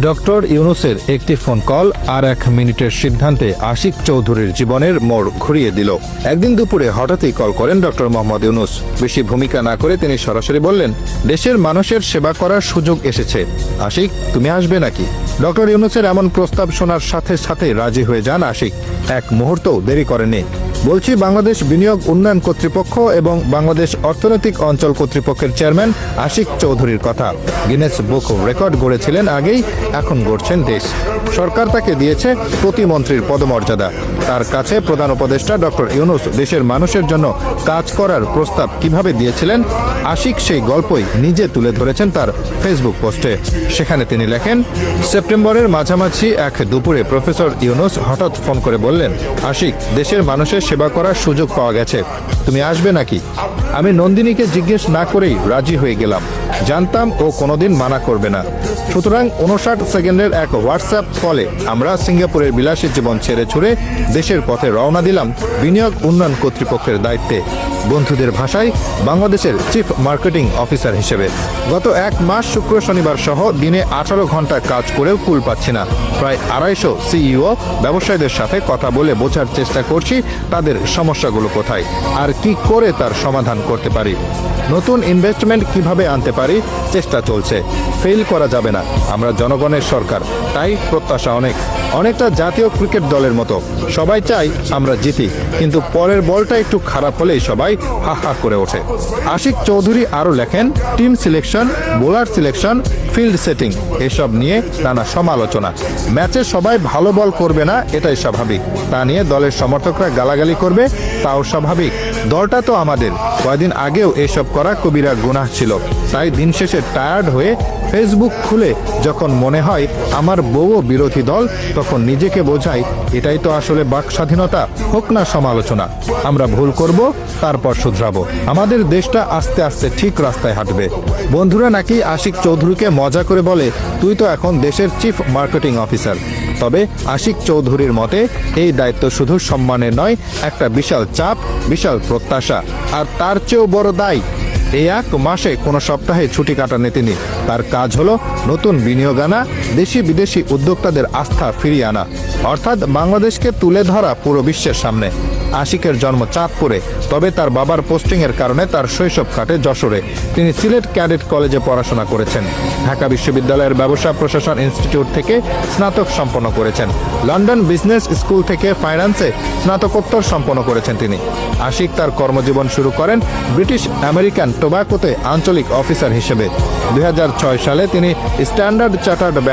Doctor ইউনূসের একটি phone call আর 1 মিনিটের সিদ্ধান্তে আশিক চৌধুরীর জীবনের মোড় ঘুরিয়ে দিল। একদিন দুপুরে হঠাৎই কল করেন ডক্টর মোহাম্মদ ইউনূস। বেশি ভূমিকা না করে তিনি সরাসরি বললেন, দেশের মানুষের সেবা করার সুযোগ এসেছে, আশিক তুমি আসবে নাকি? ডক্টর ইউনূসের এমন প্রস্তাব শোনার সাথে সাথে রাজি হয়ে যান আশিক। এক মুহূর্তও দেরি করেননি। বলছি বাংলাদেশ বিনিয়োগ উন্নয়ন কর্তৃপক্ষ এবং বাংলাদেশ অর্থনৈতিক অঞ্চল কর্তৃপক্ষের চেয়ারম্যান আশিক চৌধুরীর কথা। গিনেস বুক রেকর্ড গড়েছিলেন আগেই, এখন গড়ছেন দেশ। সরকার তাকে দিয়েছে প্রতিমন্ত্রীর পদমর্যাদা। তার কাছে প্রধান উপদেষ্টা ডক্টর ইউনূস দেশের মানুষের জন্য কাজ করার প্রস্তাব কিভাবে দিয়েছিলেন, আশিক সেই গল্পই নিজে তুলে ধরেছেন তার ফেসবুক পোস্টে। সেখানে তিনি লেখেন, সেপ্টেম্বরের মাঝামাঝি এক দুপুরে প্রফেসর ইউনূস হঠাৎ ফোন করে বললেন, আশিক দেশের মানুষের সেবা করার সুযোগ পাওয়া গেছে, তুমি আসবে নাকি? আমি নন্দিনীকে জিজ্ঞেস না করেই রাজি হয়ে গেলাম। জানতাম ও কোনোদিন মানা করবে না। সুতরাং 59 সেকেন্ডের এক হোয়াটসঅ্যাপ কলে আমরা সিঙ্গাপুরের বিলাসী জীবন ছেড়ে ছুড়ে দেশের পথে রওনা দিলাম বিনিয়োগ উন্নয়ন কর্তৃপক্ষের দায়িত্বে, বন্ধুদের ভাষায় বাংলাদেশের চিফ মার্কেটিং অফিসার হিসেবে। গত 1 মাস শুক্র শনিবার সহ দিনে 18 ঘন্টা কাজ করেও কুল পাচ্ছি না। প্রায় 250 সিইও ব্যবসায়ীদের সাথে কথা বলে বোঝার চেষ্টা করছি তাদের সমস্যাগুলো কোথায় আর কি করে তার সমাধান করতে পারি। নতুন ইনভেস্টমেন্ট কিভাবে আনতে পারি চেষ্টা চলছে। ফেল করা যাবে না, আমরা জনগণের সরকার, তাই প্রত্যাশা অনেকটা জাতীয় ক্রিকেট দলের মতো। সবাই চাই আমরা জিতি, কিন্তু পরের বলটা একটু খারাপ হলেই সবাই হা হা করে ওঠে। আশিক চৌধুরী আরও লেখেন, team selection, bowler selection, field setting এসব নিয়ে নানা সমালোচনা। ম্যাচে সবাই ভালো বল করবে না, এটাই স্বাভাবিক। তা নিয়ে দলের সমর্থকরা গালাগালি করবে, তাও স্বাভাবিক। দলটা তো আমাদের। কয়েকদিন আগেও এসব করা কবিরা গুনাহ ছিল। তাই দিন শেষে টায়ার্ড হয়ে ফেসবুক খুলে যখন মনে হয় আমার বউও বিরোধী দল, তখন নিজেকে বোঝাই এটাই তো আসলে বাক স্বাধীনতা। হোক না সমালোচনা, আমরা ভুল করব, তারপর শুধরাবো। আমাদের দেশটা আস্তে আস্তে ঠিক রাস্তায় হাঁটবে। বন্ধুরা নাকি আশিক চৌধুরীকে মজা করে বলে, তুই তো এখন দেশের চিফ মার্কেটিং অফিসার। তবে আশিক চৌধুরীর মতে এই দায়িত্ব শুধু সম্মানের নয়, একটা বিশাল চাপ, বিশাল প্রত্যাশা। আর তার চেয়েও বড় দায়, এই 1 মাসে কোনো সপ্তাহে ছুটি কাটাননি তিনি। তার কাজ হলো নতুন বিনিয়োগ আনা, দেশি বিদেশি উদ্যোক্তাদের আস্থা ফিরিয়ে আনা, অর্থাৎ বাংলাদেশকে তুলে ধরা পুরো বিশ্বের সামনে। আশিকের জন্ম চাঁদপুরে, তবে তার বাবার পোস্টিংয়ের কারণে তার শৈশব কাটে যশোরে। তিনি সিলেট ক্যাডেট কলেজে পড়াশোনা করেছেন। ঢাকা বিশ্ববিদ্যালয়ের ব্যবসা প্রশাসন ইনস্টিটিউট থেকে স্নাতক সম্পন্ন করেছেন। লন্ডন বিজনেস স্কুল থেকে ফাইন্যান্সে স্নাতকোত্তর সম্পন্ন করেছেন তিনি। আশিক তার কর্মজীবন শুরু করেন ব্রিটিশ আমেরিকান টোব্যাকোতে আঞ্চলিক অফিসার হিসেবে। 2006 সালে তিনি স্ট্যান্ডার্ড চার্টার্ড ব্যাংক